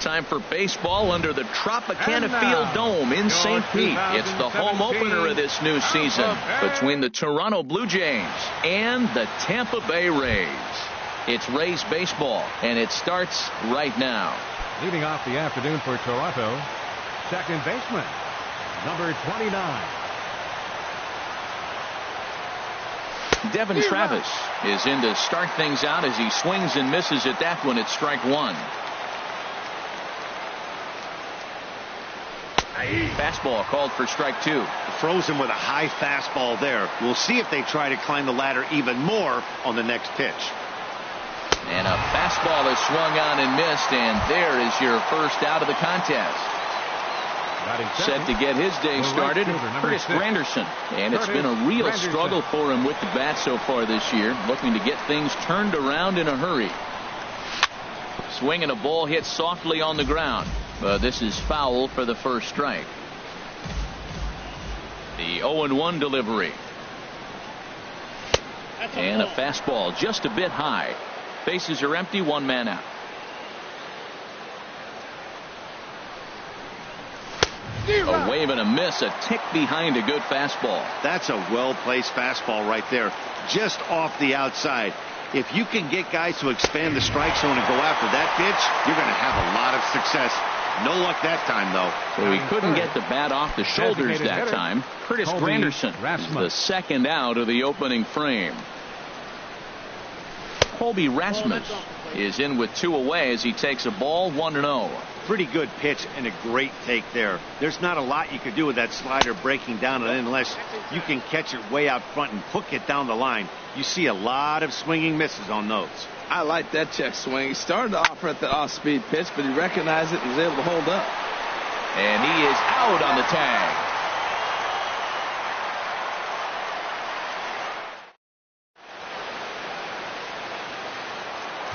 time for baseball under the Tropicana Field Dome in St. Pete. It's the home opener of this new season between the Toronto Blue Jays and the Tampa Bay Rays. It's Rays baseball, and it starts right now. Leading off the afternoon for Toronto, second baseman, number 29. Devin Travis is in to start things out as he swings and misses at that one at strike one. Fastball called for strike two. Frozen with a high fastball there. We'll see if they try to climb the ladder even more on the next pitch. And a fastball is swung on and missed, and there is your first out of the contest. Set to get his day started, Curtis Granderson. And it's been a real struggle for him with the bat so far this year, looking to get things turned around in a hurry. Swinging a ball hit softly on the ground. But this is foul for the first strike. The 0-1 delivery. And a fastball just a bit high. Bases are empty, one man out. A wave and a miss, a tick behind a good fastball. That's a well-placed fastball right there, just off the outside. If you can get guys to expand the strike zone and go after that pitch, you're going to have a lot of success. No luck that time, though. So he couldn't get the bat off the shoulders that time. Curtis Granderson is the second out of the opening frame. Colby Rasmus is in with two away as he takes a ball, 1-0. Pretty good pitch and a great take there. There's not a lot you could do with that slider breaking down unless you can catch it way out front and hook it down the line. You see a lot of swinging misses on those. I like that check swing. He started off at the off-speed pitch, but he recognized it and was able to hold up. And he is out on the tag.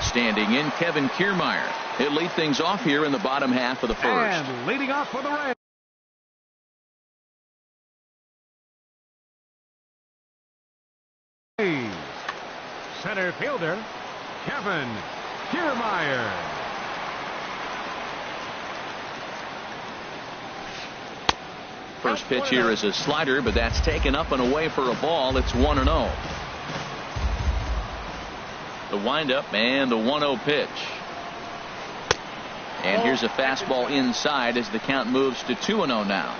Standing in, Kevin Kiermaier. He'll lead things off here in the bottom half of the first. And leading off for the Rays, center fielder Kevin Kiermaier. First pitch here is a slider, but that's taken up and away for a ball. It's 1-0. The windup and the 1-0 pitch. And here's a fastball inside as the count moves to 2-0 now.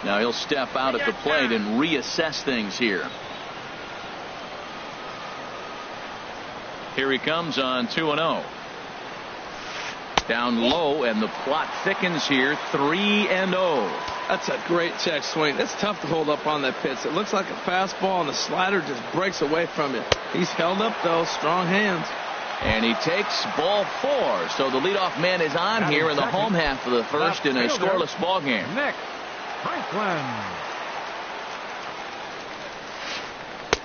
Now he'll step out at the plate and reassess things here. Here he comes on 2-0. Down low, and the plot thickens here. 3-0. That's a great check swing. It's tough to hold up on that pitch. It looks like a fastball, and the slider just breaks away from you. He's held up, though. Strong hands. And he takes ball 4. So the leadoff man is on here in the home half of the first in a scoreless ball game. Nick Franklin.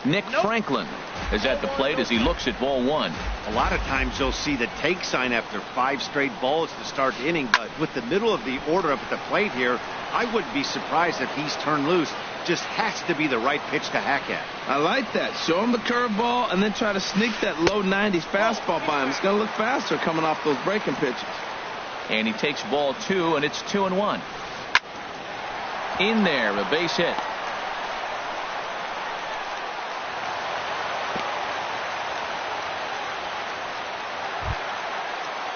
Nick Franklin is at the plate as he looks at ball 1. A lot of times you'll see the take sign after 5 straight balls to start the inning, but with the middle of the order up at the plate here, I wouldn't be surprised if he's turned loose. Just has to be the right pitch to hack at. I like that. Show him the curveball and then try to sneak that low 90s fastball by him. It's going to look faster coming off those breaking pitches. And he takes ball 2, and it's 2-1. In there, a base hit.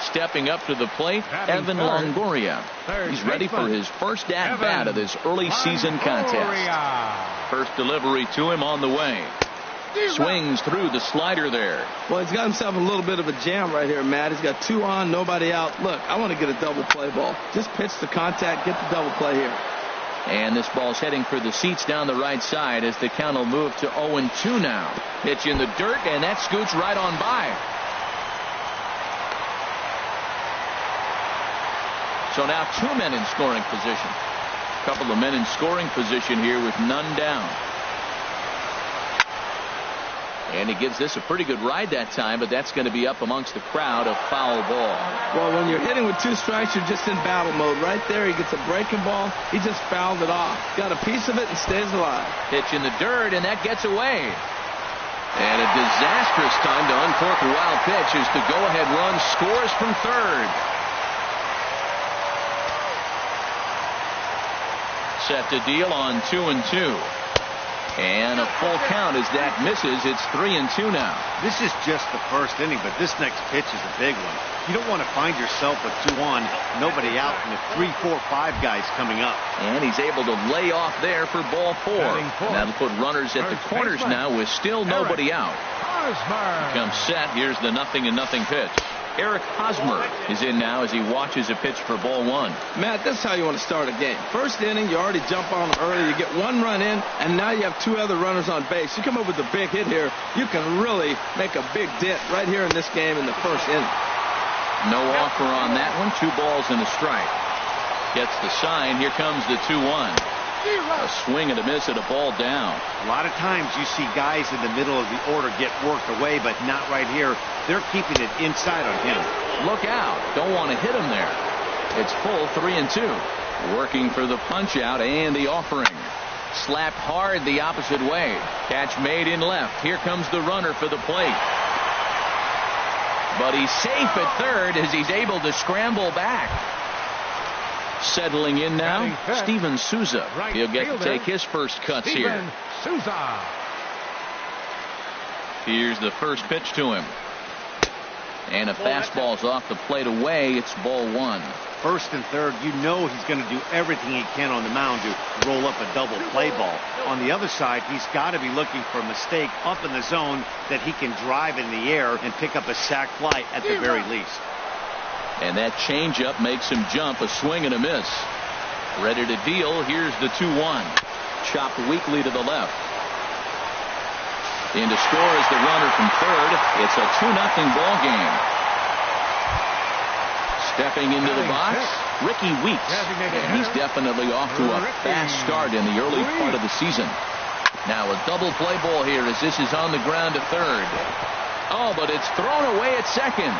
Stepping up to the plate, Evan Longoria. He's ready for his first at-bat of this early season contest. First delivery to him on the way. Swings through the slider there. Well, he's got himself a little bit of a jam right here, Matt. He's got 2 on, nobody out. Look, I want to get a double play ball. Just pitch the contact, get the double play here. And this ball's heading for the seats down the right side as the count will move to 0-2 now. Pitch in the dirt, and that scoots right on by. So now 2 men in scoring position. A couple of men in scoring position here with none down. And he gives this a pretty good ride that time, but that's going to be up amongst the crowd, a foul ball. Well, when you're hitting with 2 strikes, you're just in battle mode. Right there, he gets a breaking ball. He just fouled it off. Got a piece of it and stays alive. Pitch in the dirt, and that gets away. And a disastrous time to uncork a wild pitch as the go-ahead run scores from third. Set to deal on 2-2. And a full count as that misses. It's 3-2 now. This is just the first inning, but this next pitch is a big one. You don't want to find yourself with 2 on, nobody out, and the 3, 4, 5 guys coming up. And he's able to lay off there for ball 4. And that'll put runners at the corners now with still nobody out. Comes set. Here's the 0-0 pitch. Eric Hosmer is in now as he watches a pitch for ball 1. Matt, that's how you want to start a game. First inning, you already jump on them early. You get 1 run in, and now you have 2 other runners on base. You come up with a big hit here, you can really make a big dent right here in this game in the first inning. No offer on that one. 2 balls and a strike. Gets the sign. Here comes the 2-1. A swing and a miss at a ball down. A lot of times you see guys in the middle of the order get worked away, but not right here. They're keeping it inside on him. Look out. Don't want to hit him there. It's full 3-2. Working for the punch out and the offering. Slapped hard the opposite way. Catch made in left. Here comes the runner for the plate. But he's safe at third as he's able to scramble back. Settling in now, Steven Souza. He'll get to take his first cuts here. Here's the first pitch to him. And a fastball's off the plate away. It's ball 1. First and third, you know he's going to do everything he can on the mound to roll up a double play ball. On the other side, he's got to be looking for a mistake up in the zone that he can drive in the air and pick up a sac fly at the very least. And that changeup makes him jump. A swing and a miss. Ready to deal. Here's the 2-1. Chopped weakly to the left. In to score is the runner from third. It's a 2-0 ball game. Stepping into the box, Ricky Weeks. And he's definitely off to a fast start in the early part of the season. Now a double play ball here as this is on the ground to third. Oh, but it's thrown away at second.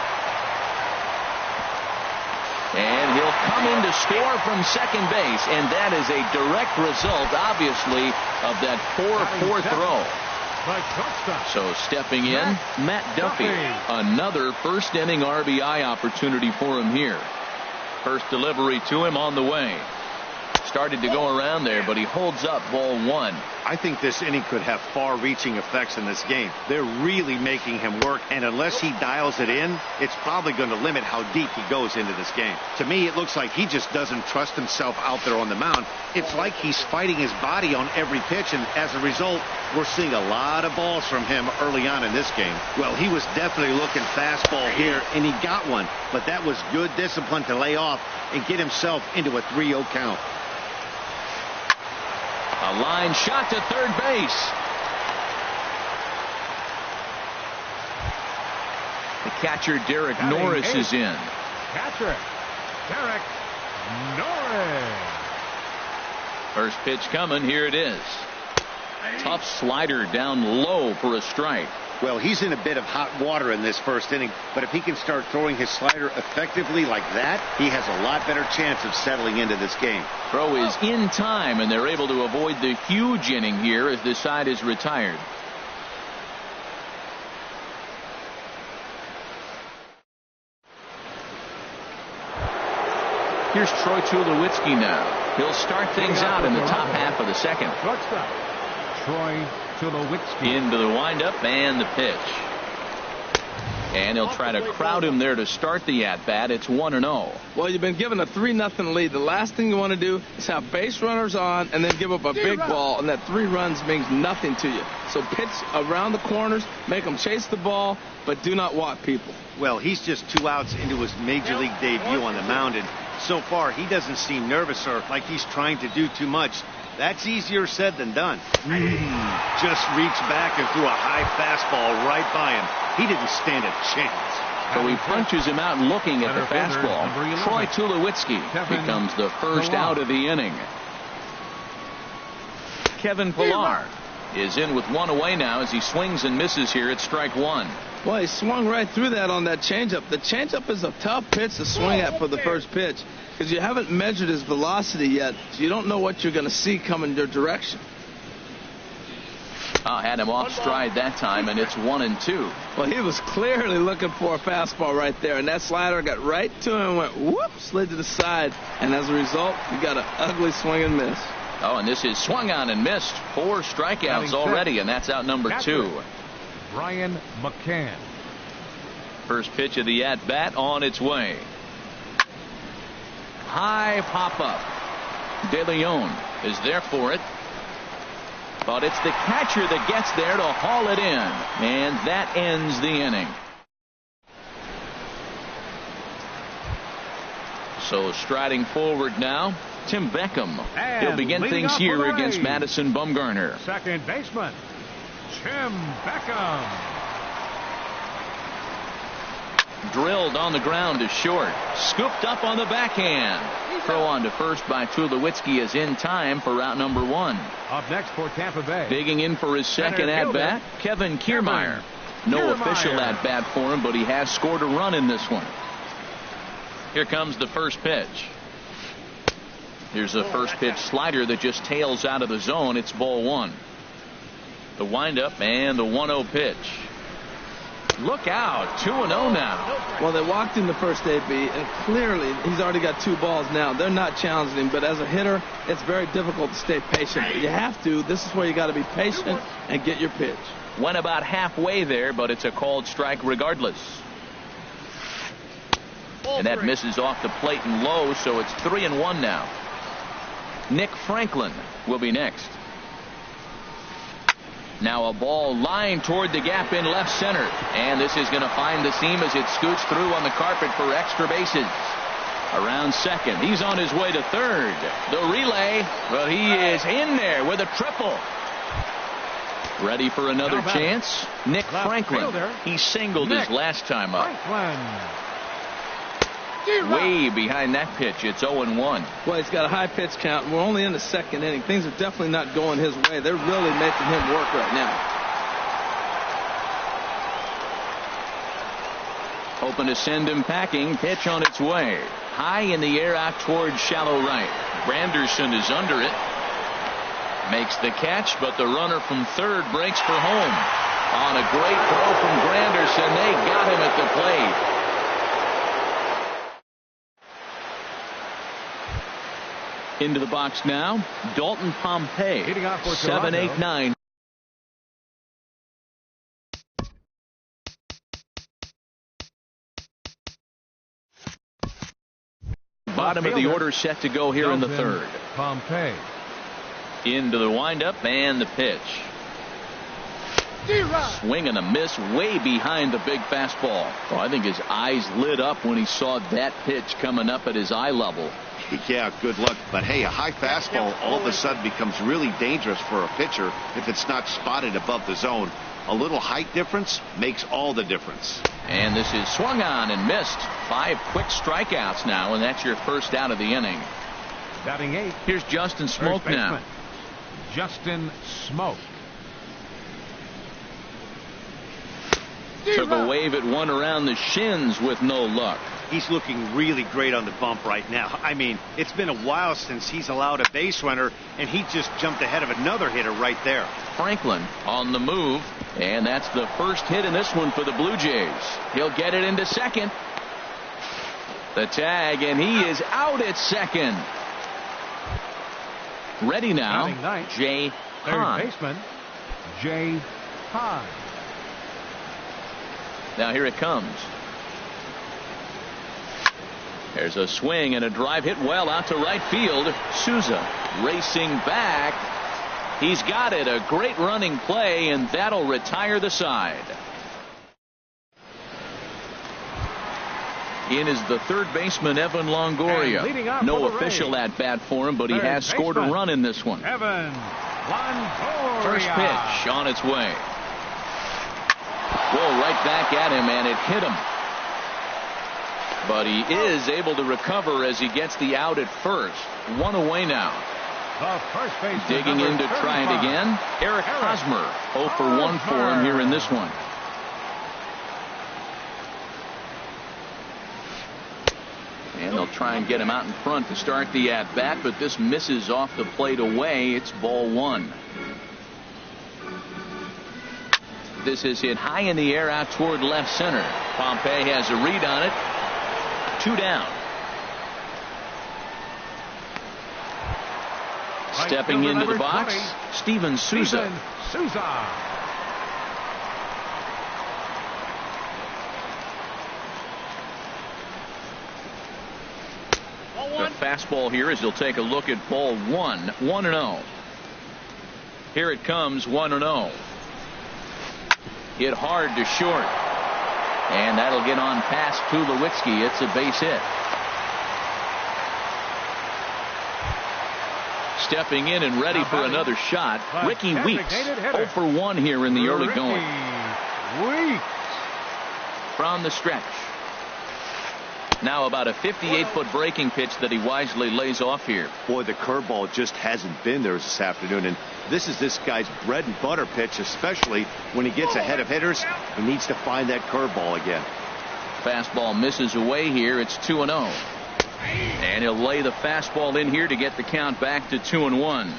And he'll come in to score from second base. And that is a direct result, obviously, of that 4-4 throw. So stepping in, Matt Duffy. Another first inning RBI opportunity for him here. First delivery to him on the way. Started to go around there, but he holds up ball 1. I think this inning could have far-reaching effects in this game. They're really making him work, and unless he dials it in, it's probably going to limit how deep he goes into this game. To me, it looks like he just doesn't trust himself out there on the mound. It's like he's fighting his body on every pitch, and as a result, we're seeing a lot of balls from him early on in this game. Well, he was definitely looking fastball here, and he got one, but that was good discipline to lay off and get himself into a 3-0 count. A line shot to third base. The catcher, Derek Norris, is in. Catcher, Derek Norris. First pitch coming. Here it is. Tough slider down low for a strike. Well, he's in a bit of hot water in this first inning, but if he can start throwing his slider effectively like that, he has a lot better chance of settling into this game. Throw is in time, and they're able to avoid the huge inning here as this side is retired. Here's Troy Tulowitzki now. He'll start things out in the top half of the second. Shortstop, Troy Tulowitzki. Into the windup and the pitch. And he'll try to crowd him there to start the at-bat. It's 1-0. Well, you've been given a 3-0 lead. The last thing you want to do is have base runners on and then give up a big ball, and that 3 runs means nothing to you. So pitch around the corners, make them chase the ball, but do not walk people. Well, he's just 2 outs into his major league debut on the mound, and so far he doesn't seem nervous or like he's trying to do too much. That's easier said than done. Just reached back and threw a high fastball right by him. He didn't stand a chance. So he punches him out looking at the fastball. Troy Tulowitzki becomes the first out of the inning. Kevin Pillar is in with 1 away now as he swings and misses here at strike 1. Well, he swung right through that on that changeup. The changeup is a tough pitch to swing at for the first pitch because you haven't measured his velocity yet, so you don't know what you're going to see coming your direction. Had him off stride that time, and it's 1-2. Well, he was clearly looking for a fastball right there, and that slider got right to him and went whoop, slid to the side, and as a result, he got an ugly swing and miss. Oh, and this is swung on and missed. 4 strikeouts already, and that's out number 2. Brian McCann. First pitch of the at-bat on its way. High pop-up. De Leon is there for it. But it's the catcher that gets there to haul it in. And that ends the inning. So striding forward now, Tim Beckham. And he'll begin things here against Madison Bumgarner. Second baseman, Tim Beckham. Drilled on the ground to short. Scooped up on the backhand. Throw on to first by Tulowitzki is in time for route number 1. Up next for Tampa Bay. Digging in for his second at-bat, Kevin Kiermaier. No official at-bat for him, but he has scored a run in this one. Here comes the first pitch. Here's a first pitch slider that just tails out of the zone. It's ball 1. The windup and the 1-0 pitch. Look out, 2-0 now. Well, they walked in the first AB, and clearly he's already got 2 balls now. They're not challenging him, but as a hitter, it's very difficult to stay patient. But you have to. This is where you got to be patient and get your pitch. Went about halfway there, but it's a called strike regardless. And that misses off the plate and low, so it's 3-1 now. Nick Franklin will be next. Now a ball lined toward the gap in left center. And this is going to find the seam as it scoots through on the carpet for extra bases. Around second. He's on his way to third. The relay, but he is in there with a triple. Ready for another chance? Nick Franklin. He singled his last time up. Way behind that pitch. It's 0-1. Well, he's got a high pitch count. We're only in the second inning. Things are definitely not going his way. They're really making him work right now. Hoping to send him packing. Pitch on its way. High in the air out towards shallow right. Granderson is under it. Makes the catch, but the runner from third breaks for home. On a great throw from Granderson. They got him at the plate. Into the box now, Dalton Pompey. 7-8-9. Bottom of the order set to go here in the third. Pompey. Into the windup and the pitch. Swing and a miss way behind the big fastball. Oh, I think his eyes lit up when he saw that pitch coming up at his eye level. Yeah, good luck. But hey, a high fastball all of a sudden becomes really dangerous for a pitcher if it's not spotted above the zone. A little height difference makes all the difference. And this is swung on and missed. 5 quick strikeouts now, and that's your first out of the inning. Batting 8. Here's Justin Smoke now. Justin Smoke. Took a wave at one around the shins with no luck. He's looking really great on the bump right now. I mean, it's been a while since he's allowed a base runner, and he just jumped ahead of another hitter right there. Franklin on the move, and that's the first hit in this one for the Blue Jays. He'll get it into second. The tag, and he is out at second. Ready now, Jay Hahn. Third baseman, Jay Hahn. Now here it comes. There's a swing and a drive hit well out to right field. Souza racing back. He's got it. A great running play, and that'll retire the side. In is the third baseman, Evan Longoria. No official at bat for him, but he has scored a run in this one. Evan Longoria. First pitch on its way. Whoa, right back at him, and it hit him. But he is able to recover as he gets the out at first. 1 away now. The first baseman, digging in to try it again. Eric Hosmer, 0 for 1 for him here in this one. And they'll try and get him out in front to start the at-bat, but this misses off the plate away. It's ball 1. This is hit high in the air out toward left center. Pompey has a read on it. 2 down. Stepping into the box, 20, Steven Souza. The fastball here as he'll take a look at ball 1. 1-0. Here it comes, 1-0. Hit hard to short. And that'll get on past Tulowitzki. It's a base hit. Stepping in and ready for another shot, Ricky Weeks. 0 for 1 here in the early going. From the stretch. Now about a 58-foot breaking pitch that he wisely lays off here. Boy, the curveball just hasn't been there this afternoon, and this is this guy's bread and butter pitch, especially when he gets ahead of hitters. He needs to find that curveball again. Fastball misses away here. It's 2-0. And he'll lay the fastball in here to get the count back to 2-1.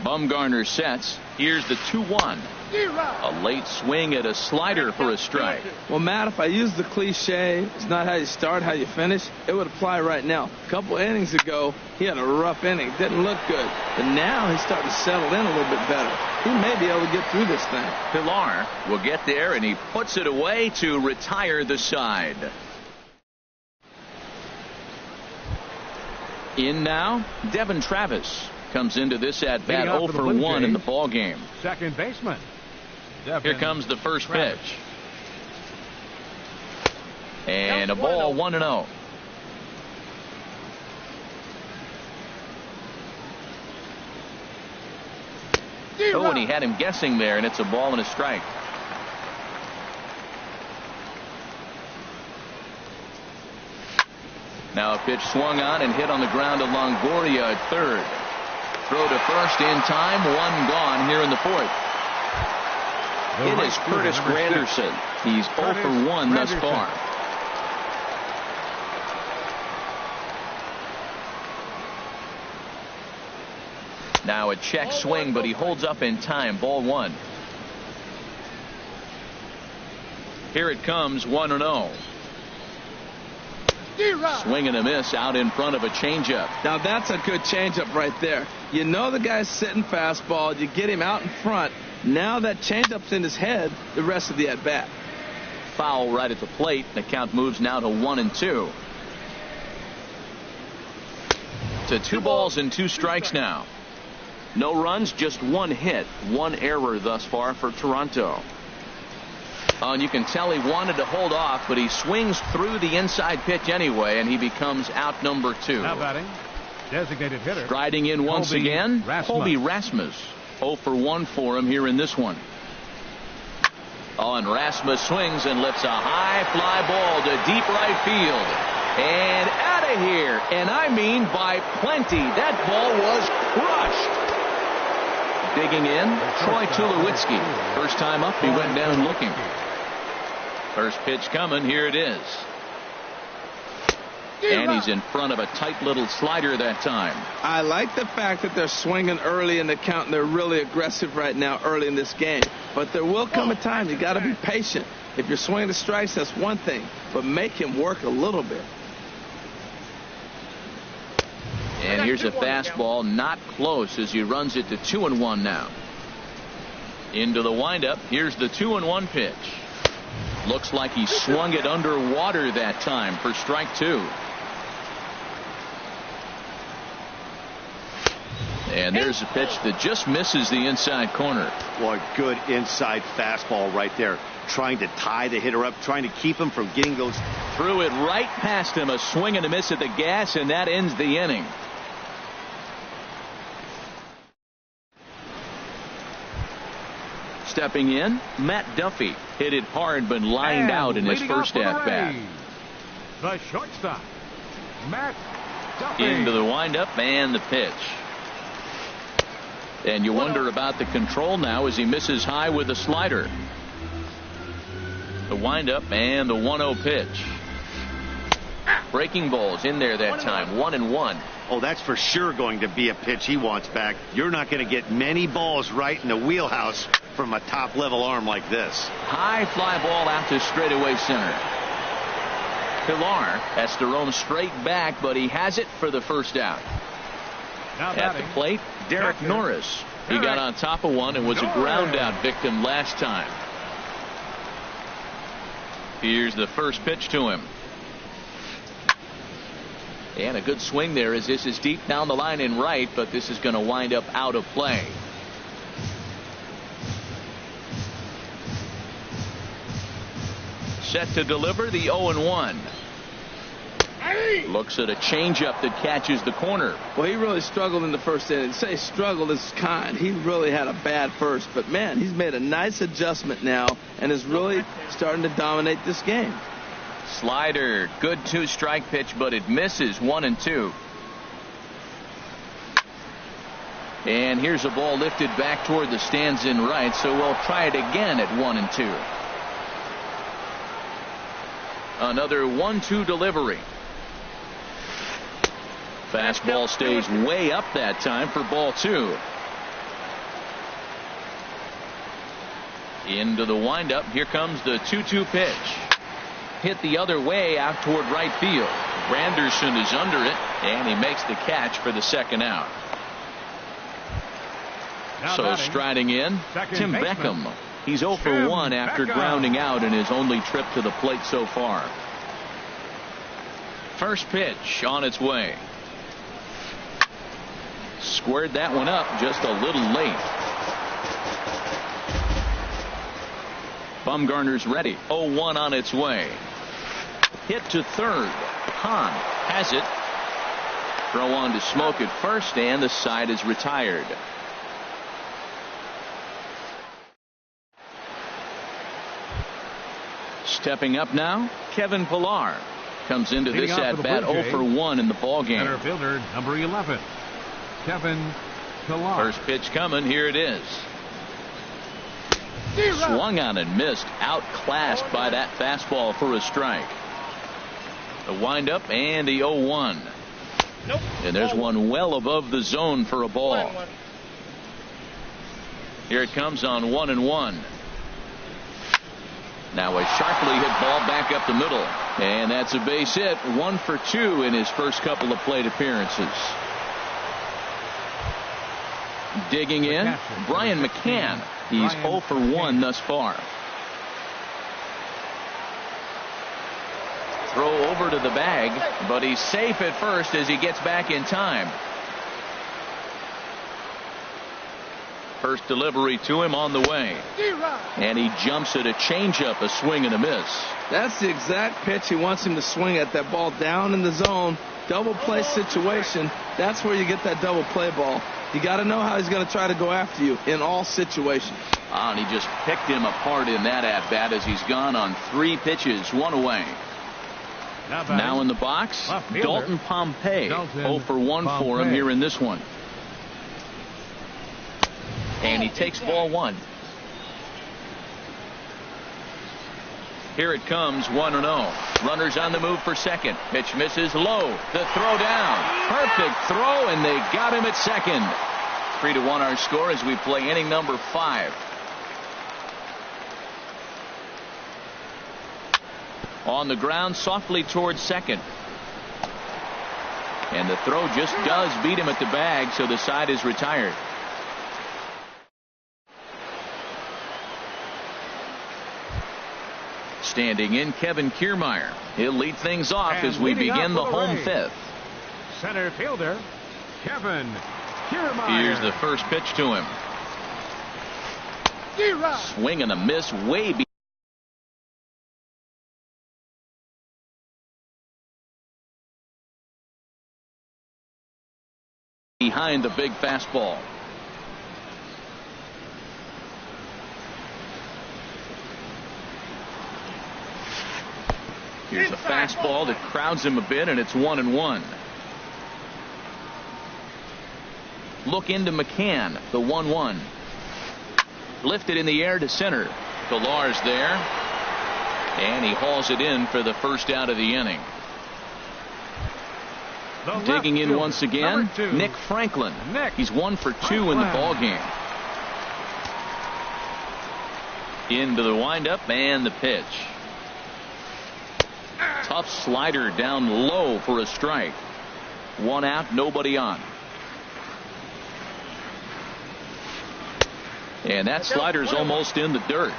Bumgarner sets. Here's the 2-1. A late swing at a slider for a strike. Well, Matt, if I use the cliche, it's not how you start, how you finish, it would apply right now. A couple innings ago, he had a rough inning. Didn't look good. But now he's starting to settle in a little bit better. He may be able to get through this thing. Pilar will get there, and he puts it away to retire the side. In now, Devin Travis comes into this at bat 0 for 1 in the ball game. Second baseman. Here comes the first pitch. And a ball, 1-0. Oh, and he had him guessing there, and it's a ball and a strike. Now a pitch swung on and hit on the ground to Longoria at third. Throw to first in time. 1 gone here in the fourth. It is Curtis Granderson. He's 0 for 1 thus far. Now a check swing, but he holds up in time. Ball 1. Here it comes, 1-0. Swing and a miss out in front of a changeup. Now that's a good changeup right there. You know the guy's sitting fastball. You get him out in front. Now that changeup's in his head the rest of the at bat. Foul right at the plate. The count moves now to 1-2. To 2 balls and 2 strikes now. No runs, just 1 hit, 1 error thus far for Toronto. Oh, and you can tell he wanted to hold off, but he swings through the inside pitch anyway, and he becomes out number 2. Now batting, designated hitter. Striding in once again, Colby Rasmus. 0 for 1 for him here in this one. Oh, and Rasmus swings and lifts a high fly ball to deep right field. And out of here. And I mean by plenty. That ball was crushed. Digging in, Troy Tulowitzki. First time up, he went down looking. First pitch coming. Here it is. And he's in front of a tight little slider that time. I like the fact that they're swinging early in the count, and they're really aggressive right now early in this game. But there will come a time you got to be patient. If you're swinging the strikes, that's one thing, but make him work a little bit. And here's a fastball, not close, as he runs it to 2-1 now. Into the windup. Here's the 2-1 pitch. Looks like he swung it underwater that time for strike 2. And there's a pitch that just misses the inside corner. Boy, good inside fastball right there. Trying to tie the hitter up, trying to keep him from getting those. Threw it right past him. A swing and a miss at the gas, and that ends the inning. Stepping in, Matt Duffy. Hit it hard, but lined out in his first at-bat. The shortstop, Matt Duffy. Into the windup and the pitch. And you wonder about the control now as he misses high with a slider. The windup and the 1-0 pitch. Breaking balls in there that time. 1-1. Oh, that's for sure going to be a pitch he wants back. You're not going to get many balls right in the wheelhouse from a top-level arm like this. High fly ball out to straightaway center. Pilar has to roam straight back, but he has it for the first out. At the plate, Derek Norris. He got on top of one and was a ground-out victim last time. Here's the first pitch to him. And a good swing there as this is deep down the line in right, but this is going to wind up out of play. Set to deliver the 0-1. Looks at a changeup that catches the corner. Well, he really struggled in the first inning. Say struggled is kind. He really had a bad first, but man, he's made a nice adjustment now and is really starting to dominate this game. Slider, good 2-strike pitch, but it misses. 1-2. And here's a ball lifted back toward the stands in right, so we'll try it again at 1-2. Another 1-2 delivery. Fastball stays way up that time for ball 2. Into the windup. Here comes the 2-2 pitch. Hit the other way out toward right field. Granderson is under it, and he makes the catch for the second out. So striding in, Tim Beckham. He's 0 for 1 after grounding out in his only trip to the plate so far. First pitch on its way. Squared that one up just a little late. Bumgarner's ready. 0-1 on its way. Hit to third. Hahn has it. Throw on to Smoke at first, and the side is retired. Stepping up now, Kevin Pilar comes into this at bat 0 for 1 in the ball game. Center fielder number 11, Kevin Pilar. First pitch coming. Here it is. Swung on and missed. Outclassed by that fastball for a strike. The windup and the 0-1. Nope. And there's one well above the zone for a ball. Here it comes on 1-1. Now a sharply hit ball back up the middle. And that's a base hit. 1 for 2 in his first couple of plate appearances. Digging in, Brian McCann. He's 0 for 1 thus far. Throw over to the bag, but he's safe at first as he gets back in time. First delivery to him on the way. And he jumps at a changeup, a swing and a miss. That's the exact pitch he wants him to swing at. That ball down in the zone. Double play situation. That's where you get that double play ball. You got to know how he's going to try to go after you in all situations. And he just picked him apart in that at-bat as he's gone on 3 pitches, 1 away. Now in the box, Dalton Pompey. 0 for 1 for him here in this one. And he takes ball 1. Here it comes, 1-0. Runners on the move for second. Pitch misses low. The throw down. Perfect throw, and they got him at second. 3-1 our score as we play inning number 5. On the ground, softly towards second. And the throw just does beat him at the bag, so the side is retired. Standing in, Kevin Kiermaier. He'll lead things off as we begin the home 5th. Center fielder, Kevin Kiermaier. Here's the first pitch to him. Swing and a miss way behind the big fastball. Here's a fastball that crowds him a bit, and it's 1-1. Look into McCann, the 1-1. Lifted in the air to center. Pilar's there, and he hauls it in for the first out of the inning. Digging in once again, Nick Franklin. He's 1 for 2 in the ball game. Into the windup and the pitch. Tough slider down low for a strike. 1 out, nobody on. And that slider's almost in the dirt.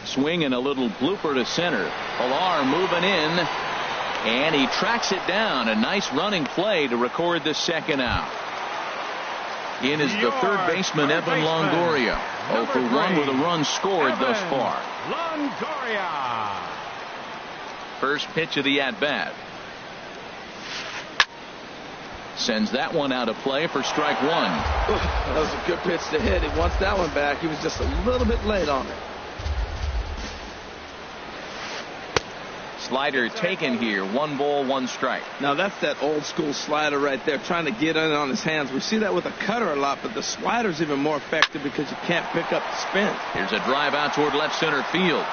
Swing and a little blooper to center. Pilar moving in, and he tracks it down. A nice running play to record the second out. In is the third baseman, Evan Longoria. 0 for 1 with a run scored thus far. Longoria. First pitch of the at-bat. Sends that one out of play for strike 1. That was a good pitch to hit. He wants that one back. He was just a little bit late on it. Slider taken here. 1 ball, 1 strike. Now that's that old school slider right there, trying to get in on his hands. We see that with a cutter a lot, but the slider's even more effective because you can't pick up the spin. Here's a drive out toward left center field.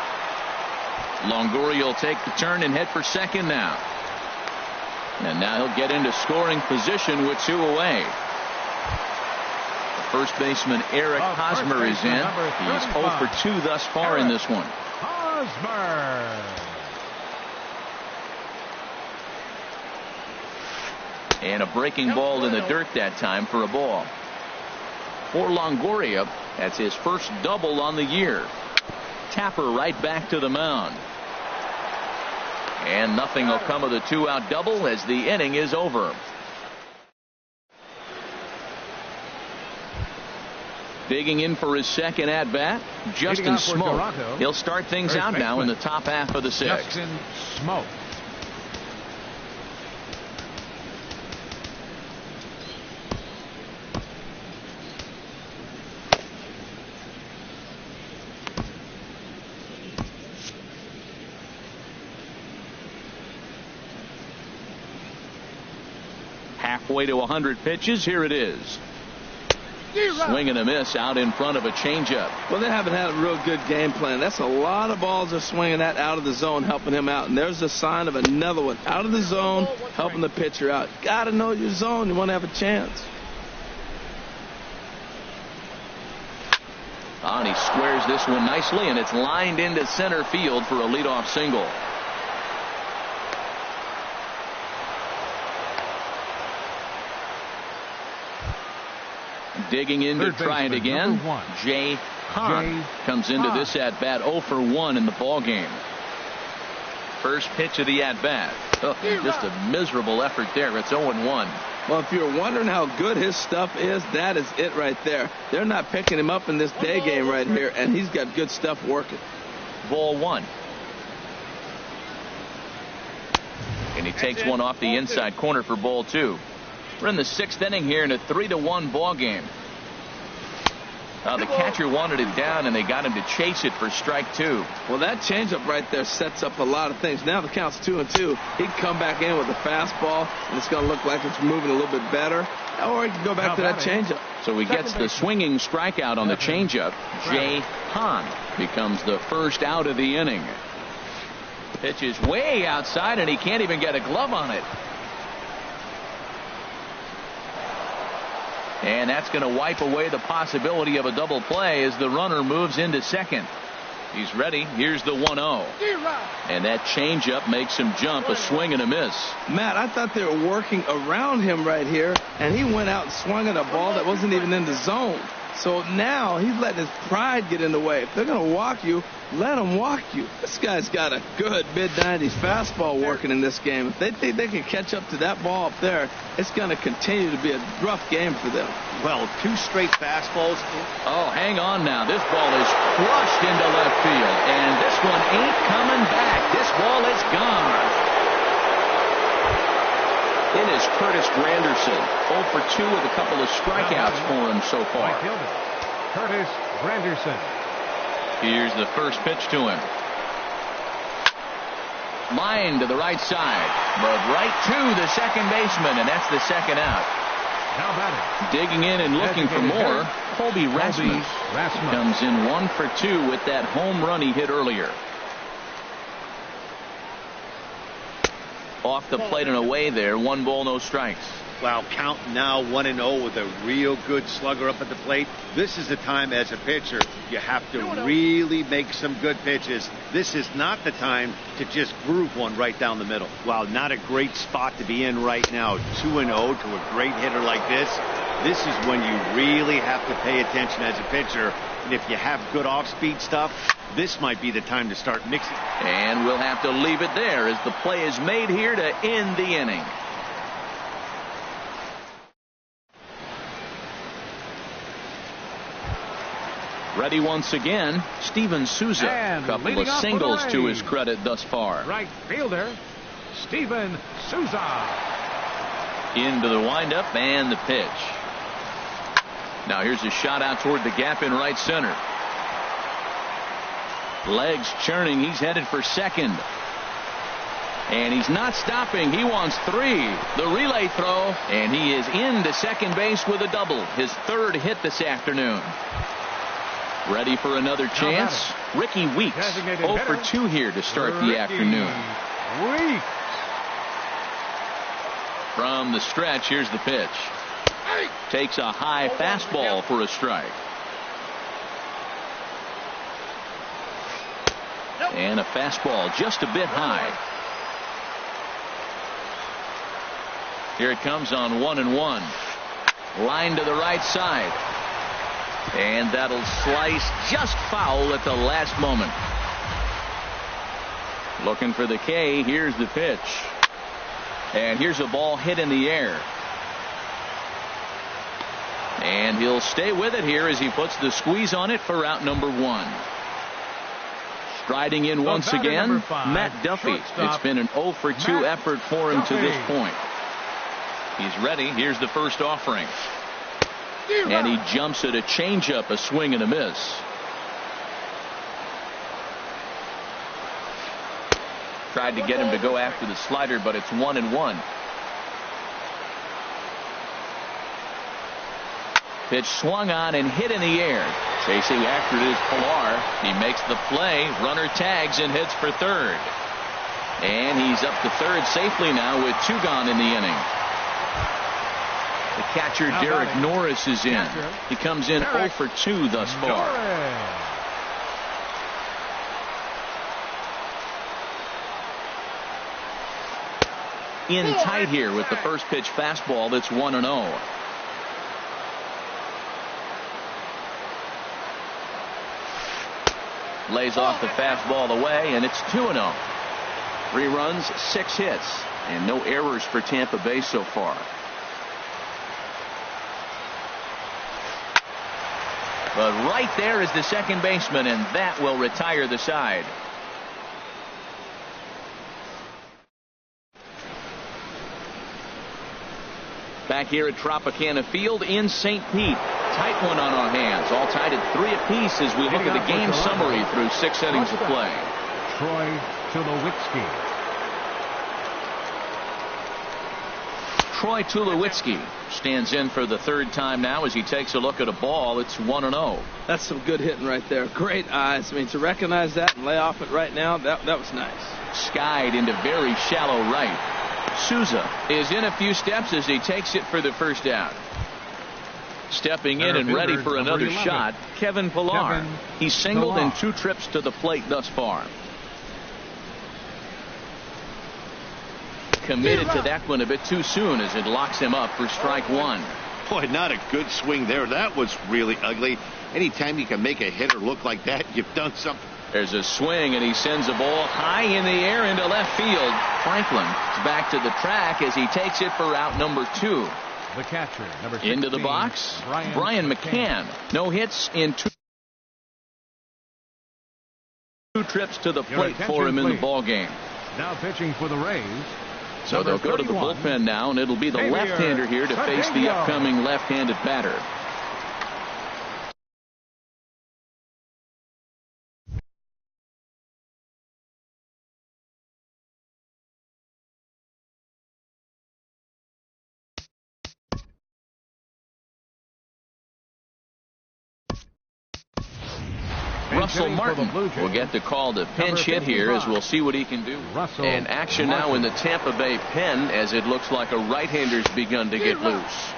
Longoria will take the turn and head for second now. And now he'll get into scoring position with 2 away. The first baseman Eric Hosmer is in. He's 0 for 2 thus far in this one. Hosmer. And a breaking ball in the dirt that time for a ball. For Longoria, that's his first double on the year. Tapper right back to the mound. And nothing will come of the 2-out double as the inning is over. Digging in for his second at-bat, Justin Smoke. He'll start things out now in the top half of the 6th. Justin Smoke. Halfway to 100 pitches. Here it is. Swing and a miss out in front of a changeup. Well, they haven't had a real good game plan. That's a lot of balls they're swinging at out of the zone, helping him out. And there's a sign of another one out of the zone, helping the pitcher out. Got to know your zone. You want to have a chance. And he squares this one nicely, and it's lined into center field for a leadoff single. Digging in to try it again. Jay Hahn comes into this at bat 0 for 1 in the ball game. First pitch of the at bat. Just a miserable effort there. It's 0-1. Well, if you're wondering how good his stuff is, that is it right there. They're not picking him up in this day game right here, and he's got good stuff working. Ball 1. And he takes one off the inside corner for ball 2. We're in the 6th inning here in a 3-1 ball game. The catcher wanted it down, and they got him to chase it for strike 2. Well, that changeup right there sets up a lot of things. Now the count's 2-2. He'd come back in with a fastball, and it's going to look like it's moving a little bit better. Or he can go back to that changeup. So he gets the swinging strikeout on the changeup. Jay Hahn becomes the first out of the inning. Pitch is way outside, and he can't even get a glove on it. And that's going to wipe away the possibility of a double play as the runner moves into second. He's ready. Here's the 1-0. And that changeup makes him jump. A swing and a miss. Matt, I thought they were working around him right here, and he went out and swung at a ball that wasn't even in the zone. So now he's letting his pride get in the way. If they're going to walk you, let them walk you. This guy's got a good mid-90s fastball working in this game. If they think they can catch up to that ball up there, it's going to continue to be a rough game for them. Well, 2 straight fastballs. Oh, hang on now. This ball is crushed into left field, and this one ain't coming back. This ball is gone. It is Curtis Granderson, 0 for 2 with a couple of strikeouts for him so far. Curtis Granderson. Here's the first pitch to him. Line to the right side, but right to the second baseman, and that's the second out. Now batting. Digging in and looking for more, Colby Rasmus comes in 1 for 2 with that home run he hit earlier. Off the plate and away there. 1 ball, no strikes. Wow, count now 1-0 with a real good slugger up at the plate. This is the time as a pitcher you have to really make some good pitches. This is not the time to just groove one right down the middle. Wow, not a great spot to be in right now. 2-0 to a great hitter like this. This is when you really have to pay attention as a pitcher. And if you have good off-speed stuff, this might be the time to start mixing. And we'll have to leave it there as the play is made here to end the inning. Ready once again, Steven Souza. And couple of singles to his credit thus far. Right fielder, Steven Souza. Into the windup and the pitch. Now here's a shot out toward the gap in right center. Legs churning. He's headed for second. And he's not stopping. He wants 3. The relay throw. And he is into second base with a double. His 3rd hit this afternoon. Ready for another chance. Ricky Weeks 0 for 2 here to start the afternoon. From the stretch, here's the pitch. Takes a high fastball for a strike. And a fastball just a bit high. Here it comes on 1-1. Line to the right side. And that'll slice just foul at the last moment. Looking for the K. Here's the pitch. And here's a ball hit in the air. And he'll stay with it here as he puts the squeeze on it for out number 1. Striding in once again, Matt Duffy. It's been an 0 for 2 effort for him to this point. He's ready. Here's the first offering. And he jumps at a changeup, a swing and a miss. Tried to get him to go after the slider, but it's 1-1. Pitch swung on and hit in the air. Chasing after it is Pilar. He makes the play. Runner tags and heads for third. And he's up to third safely now with 2 gone in the inning. The catcher, Derek Norris, is in. He comes in 0 for 2 thus far. In tight here with the first pitch fastball that's 1-0. Lays off the fastball away, and it's 2-0. 3 runs, 6 hits, and no errors for Tampa Bay so far. But right there is the second baseman, and that will retire the side. Back here at Tropicana Field in St. Pete. Tight one on our hands. All tied at 3 apiece as we look at the game summary through 6 innings of play. Troy Tulowitzki. Troy Tulowitzki stands in for the 3rd time now as he takes a look at a ball. It's 1-0. That's some good hitting right there. Great eyes. I mean, to recognize that and lay off it right now, that was nice. Skied into very shallow right. Souza is in a few steps as he takes it for the first out. Stepping in and ready for another shot, Kevin Pilar. He's singled in 2 trips to the plate thus far. Committed to that one a bit too soon as it locks him up for strike 1. Boy, not a good swing there. That was really ugly. Anytime you can make a hitter look like that, you've done something. There's a swing, and he sends a ball high in the air into left field. Franklin is back to the track as he takes it for out number 2. The catcher, number 16, into the box, Brian McCann. No hits in 2 trips to the plate for him in the ball game. Now pitching for the Rays. So they'll go to the bullpen now, and it'll be the left-hander here to face the upcoming left-handed batter. Russell Martin will get the call to pinch hit here, as we'll see what he can do. And action now in the Tampa Bay pen, as it looks like a right-hander's begun to get loose.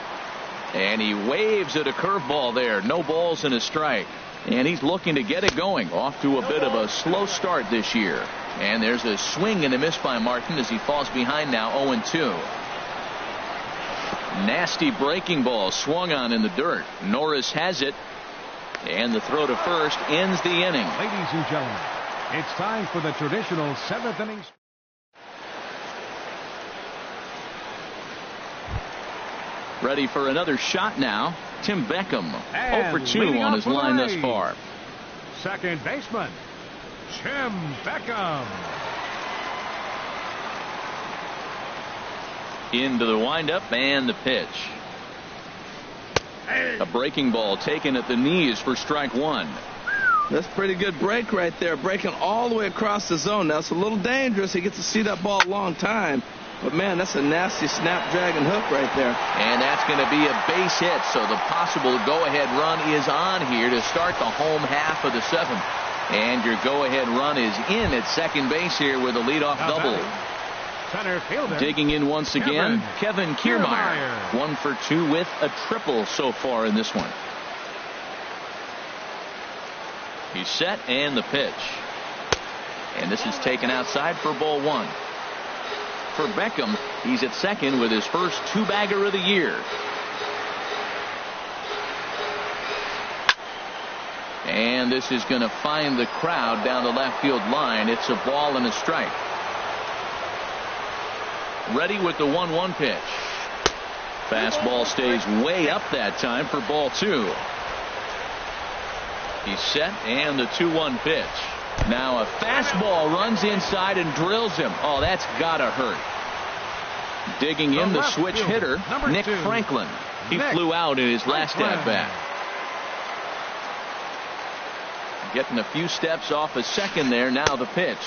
And he waves at a curveball there. No balls and a strike. And he's looking to get it going. Off to a bit of a slow start this year. And there's a swing and a miss by Martin as he falls behind now 0-2. Nasty breaking ball swung on in the dirt. Norris has it. And the throw to first ends the inning. Ladies and gentlemen, it's time for the traditional 7th inning. Ready for another shot now. Tim Beckham, 0-for-2 on his line thus far. Second baseman, Tim Beckham. Into the windup and the pitch. A breaking ball taken at the knees for strike one. That's pretty good break right there. Breaking all the way across the zone. Now, it's a little dangerous. He gets to see that ball a long time. But, man, that's a nasty snapdragon hook right there. And that's going to be a base hit. So the possible go-ahead run is on here to start the home half of the 7th. And your go-ahead run is in at second base here with a leadoff double. Center fielder. Digging in once again, Kevin Kiermaier. 1-for-2 with a triple so far in this one. He's set and the pitch. And this is taken outside for ball one. For Beckham, he's at second with his first two-bagger of the year. And this is going to find the crowd down the left field line. It's a ball and a strike. Ready with the 1-1 pitch. Fastball stays way up that time for ball two. He's set and the 2-1 pitch. Now a fastball runs inside and drills him. Oh, that's gotta hurt. Digging in the switch hitter, Nick Franklin. He flew out in his last at bat. Getting a few steps off a second there. Now the pitch.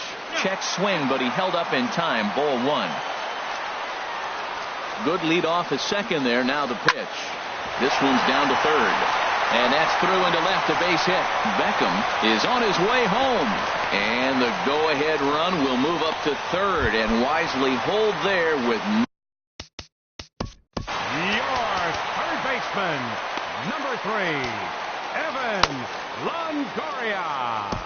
Check swing, but he held up in time. Ball one. Good lead off at second there. Now the pitch. This one's down to third. And that's through into left, a base hit. Beckham is on his way home. And the go-ahead run will move up to third and wisely hold there with your third baseman, number 3, Evan Longoria.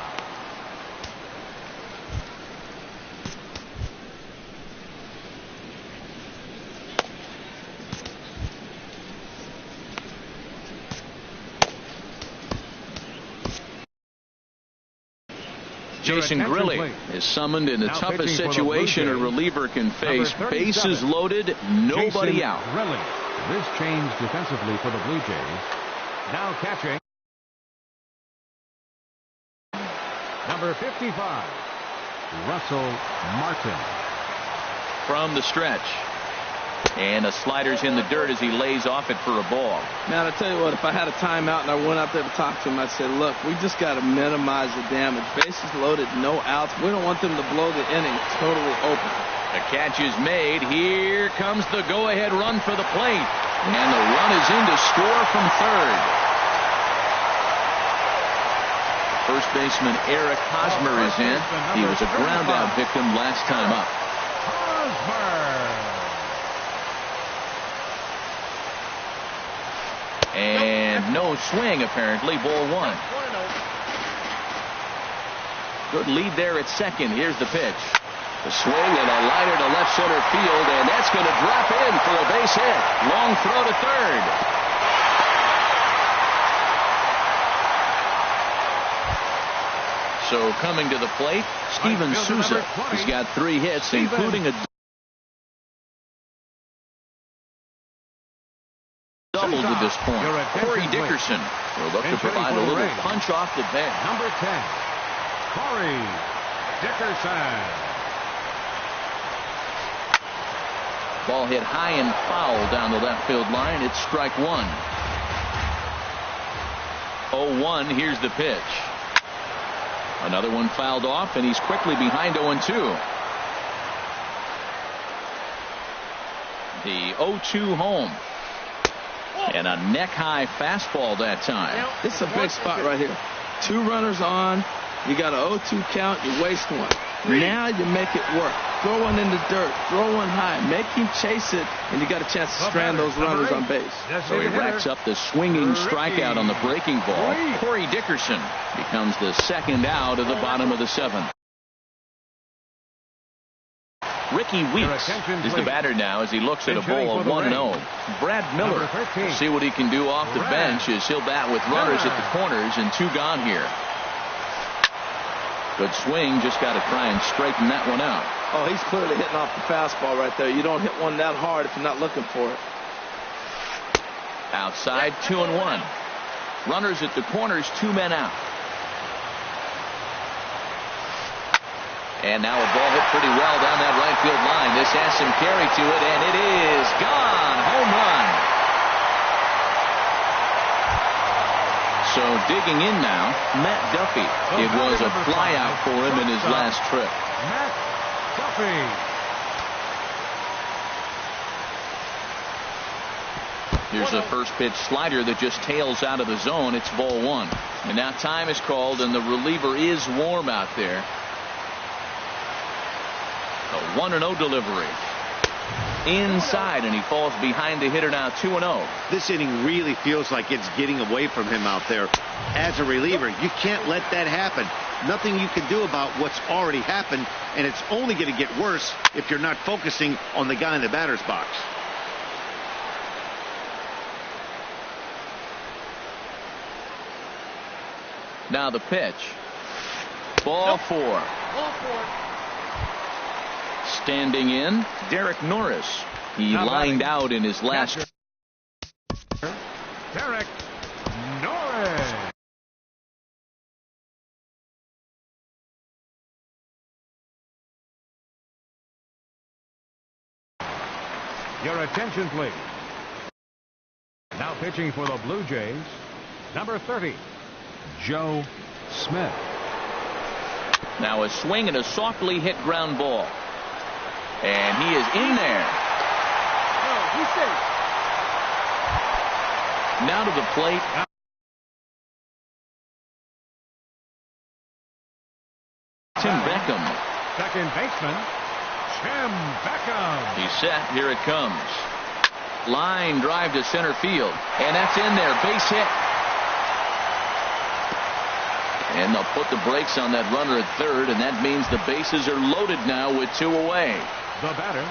Jason Grilli is summoned in the toughest situation a reliever can face. Bases loaded, nobody Jason out. Grilli. This change defensively for the Blue Jays. Now catching, number 55, Russell Martin. From the stretch. And a slider's in the dirt as he lays off it for a ball. Man, I tell you what, if I had a timeout and I went out there to talk to him, I'd say, look, we just got to minimize the damage. Bases loaded, no outs. We don't want them to blow the inning totally open. The catch is made. Here comes the go-ahead run for the plate. And the run is in to score from third. First baseman Eric Hosmer is in. He was a ground-out victim last time up. And no swing, apparently. Ball one. Good lead there at second. Here's the pitch. The swing and a liner to left center field, and that's going to drop in for a base hit. Long throw to third. So coming to the plate, Steven Souza. He's got 3 hits, including a double to this point. Corey Dickerson will look to provide a little punch off the bench. Number 10, Corey Dickerson. Ball hit high and foul down the left field line. It's strike one. 0-1. Here's the pitch. Another one fouled off, and he's quickly behind 0-2. The 0-2 home. And a neck-high fastball that time. This is a big spot right here. 2 runners on. You got an 0-2 count. You waste one. Now you make it work. Throw one in the dirt. Throw one high. Make him chase it, and you got a chance to strand those runners on base. So he racks up the swinging strikeout on the breaking ball. Corey Dickerson becomes the second out of the bottom of the 7th. Ricky Weeks is the batter now as he looks at a ball of 1-0. Brad Miller will see what he can do off the bench as he'll bat with runners at the corners and 2 gone here. Good swing, just got to try and straighten that one out. Oh, he's clearly hitting off the fastball right there. You don't hit one that hard if you're not looking for it. Outside, 2-1. Runners at the corners, 2 men out. And now a ball hit pretty well down that right field line. This has some carry to it, and it is gone. Home run. So digging in now, Matt Duffy. It was a flyout for him in his last trip. Matt Duffy. Here's a first pitch slider that just tails out of the zone. It's ball 1. And now time is called, and the reliever is warm out there. A 1-0 delivery. Inside, and he falls behind the hitter now, 2-0. This inning really feels like it's getting away from him out there. As a reliever, you can't let that happen. Nothing you can do about what's already happened, and it's only going to get worse if you're not focusing on the guy in the batter's box. Now the pitch. Ball 4. Standing in, Derek Norris. He lined out in his last. Derek Norris. Your attention, please. Now pitching for the Blue Jays, number 30, Joe Smith. Now a swing and a softly hit ground ball. And he is in there. Now to the plate. Tim Beckham. Second baseman, Tim Beckham. He's set. Here it comes. Line drive to center field. And that's in there. Base hit. And they'll put the brakes on that runner at third, and that means the bases are loaded now with 2 away. The batter,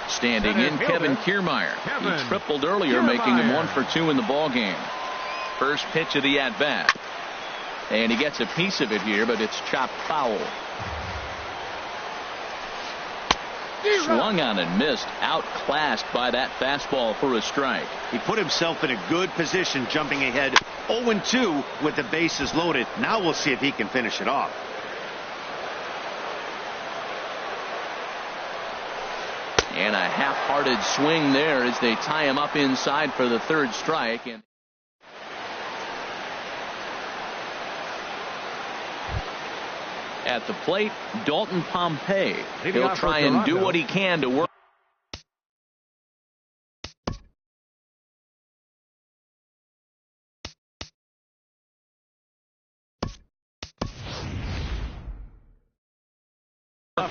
standing in, Kevin Kiermaier. He tripled earlier, making him 1 for 2 in the ball game. First pitch of the at-bat. And he gets a piece of it here, but it's chopped foul. Swung on and missed, outclassed by that fastball for a strike. He put himself in a good position, jumping ahead 0-2 with the bases loaded. Now we'll see if he can finish it off. And a half-hearted swing there as they tie him up inside for the 3rd strike. And at the plate, Dalton Pompey. He'll try and do what he can to work.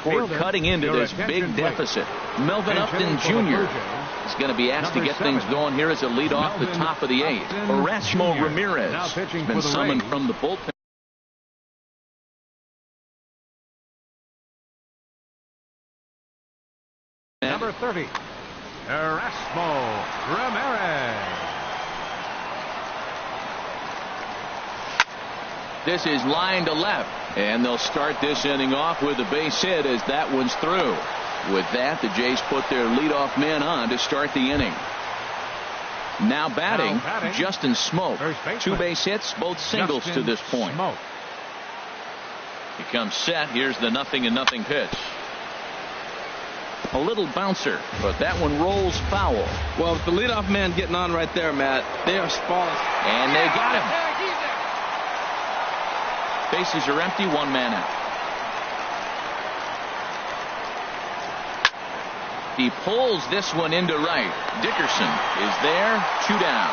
Cutting into this big deficit. Melvin Upton Jr. is going to be asked to get things going here as a lead off the top of the 8th. Erasmo Ramirez has been summoned from the bullpen. Number 30, Erasmo Ramirez. This is line to left, and they'll start this inning off with a base hit as that one's through. With that, the Jays put their leadoff man on to start the inning. Now batting, Justin Smoke. 2 base hits, both singles to this point. He comes set. Here's the 0-0 pitch. A little bouncer, but that one rolls foul. Well, with the leadoff man getting on right there, Matt, they are spalling. And they got him. Bases are empty, 1 man out. He pulls this one into right. Dickerson is there, 2 down.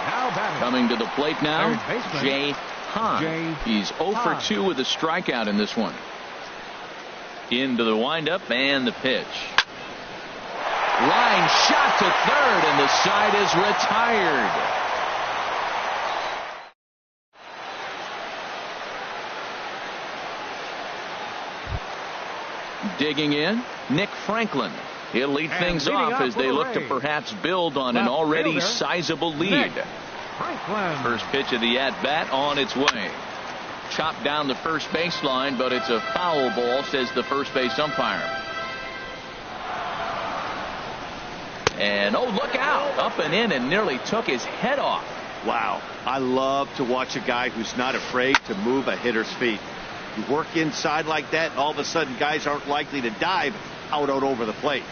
Now batting. Coming to the plate now, Third baseman, Jay Hahn. He's 0 for 2 with a strikeout in this one. Into the windup and the pitch. Line shot to third, and the side is retired. Digging in, Nick Franklin. He'll lead things off as they look to perhaps build on an already sizable lead. First pitch of the at-bat on its way. Chopped down the first baseline, but it's a foul ball, says the first base umpire. And oh, look out, up and in, and nearly took his head off. Wow, I love to watch a guy who's not afraid to move a hitter's feet. You work inside like that, and all of a sudden guys aren't likely to dive out over the plate.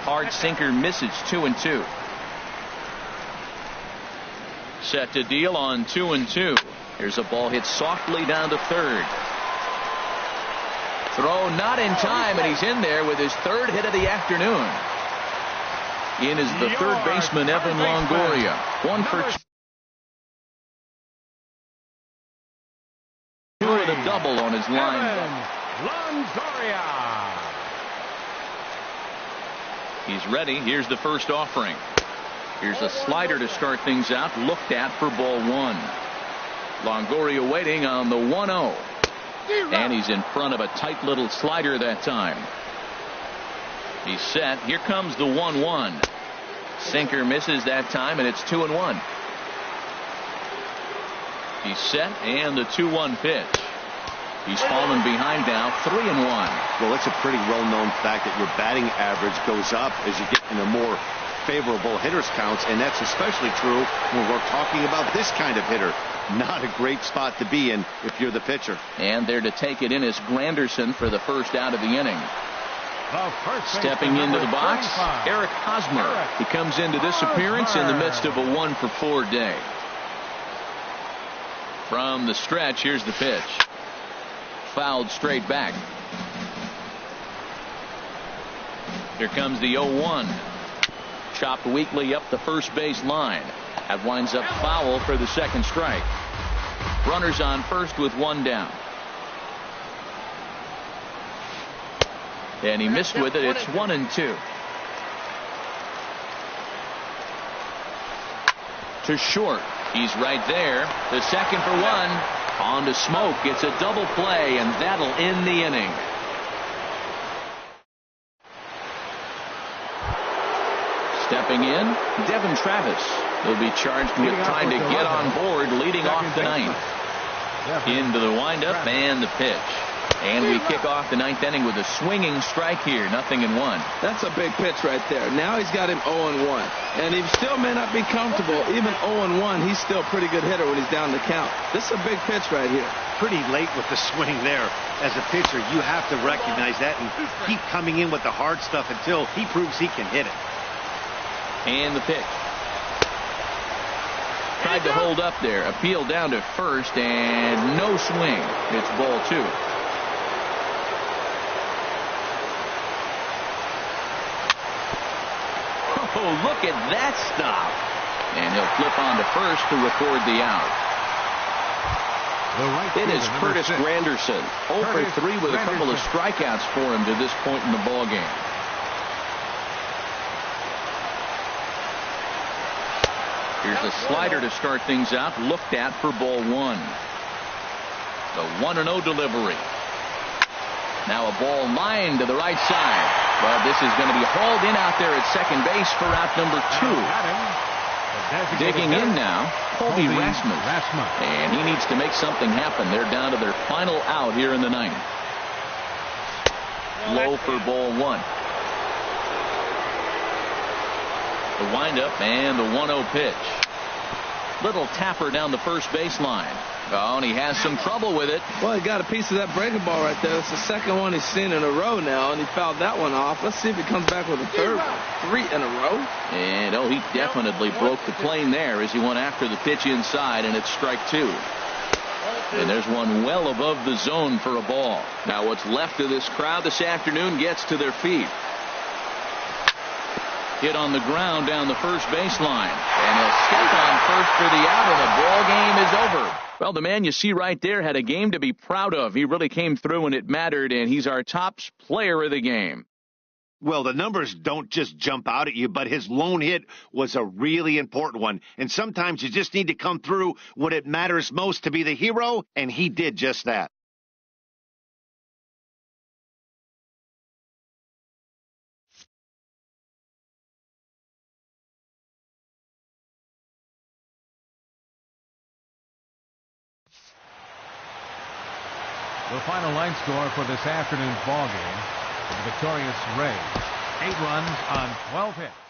Hard sinker misses, 2-2. Set to deal on 2-2. Here's a ball hit softly down to third. Throw not in time, and he's in there with his third hit of the afternoon. In is the third baseman, Evan Longoria. 1 for 2 with a double on his line. Longoria. He's ready. Here's the first offering. Here's a slider to start things out. Looked at for ball 1. Longoria waiting on the 1-0. And he's in front of a tight little slider that time. He's set. Here comes the 1-1. Sinker misses that time, and it's 2-1. He's set, and the 2-1 pitch. He's fallen behind now, 3-1. Well, it's a pretty well-known fact that your batting average goes up as you get into more favorable hitters counts, and that's especially true when we're talking about this kind of hitter. Not a great spot to be in if you're the pitcher. And there to take it in is Granderson for the first out of the inning. Stepping into the box, Eric Hosmer. He comes into this appearance in the midst of a 1-for-4 day. From the stretch, here's the pitch. Fouled straight back. Here comes the 0-1. Chopped weakly up the first base line. That winds up foul for the second strike. Runners on first with 1 down. And he missed with it. It's 1-2. To short. He's right there. The second for 1. On to Smoke. It's a double play, and that'll end the inning. Stepping in, Devin Travis. He'll be charged with trying to get on board, leading off the 9th. Into the windup and the pitch. And we kick off the 9th inning with a swinging strike here. 0-1. That's a big pitch right there. Now he's got him 0-1. And he still may not be comfortable. Even 0-1, he's still a pretty good hitter when he's down the count. This is a big pitch right here. Pretty late with the swing there. As a pitcher, you have to recognize that and keep coming in with the hard stuff until he proves he can hit it. And the pitch. Tried to hold up there. Appeal down to first, and no swing. It's ball 2. Oh, look at that stop. And he'll flip on to first to record the out. It is Curtis Granderson. 0 for 3 with a couple of strikeouts for him to this point in the ballgame. Here's a slider to start things out. Looked at for ball 1. The 1-0 delivery. Now a ball lined to the right side. Well, this is going to be hauled in out there at second base for out number 2. Digging in now, Colby Rasmus. And he needs to make something happen. They're down to their final out here in the 9th. Low for ball 1. The windup and the 1-0 pitch. Little tapper down the first baseline. Oh, and he has some trouble with it. Well, he got a piece of that breaking ball right there. It's the second one he's seen in a row now, and he fouled that one off. Let's see if he comes back with a third one. 3 in a row. And, oh, he definitely broke the plane there as he went after the pitch inside, and it's strike 2. And there's one well above the zone for a ball. Now what's left of this crowd this afternoon gets to their feet. hit on the ground down the first baseline. And he'll step on first for the out, and the ball game is over. Well, the man you see right there had a game to be proud of. He really came through when it mattered, and he's our top player of the game. Well, the numbers don't just jump out at you, but his lone hit was a really important one. And sometimes you just need to come through when it matters most to be the hero, and he did just that. The final line score for this afternoon's ball game for the victorious Rays. 8 runs on 12 hits.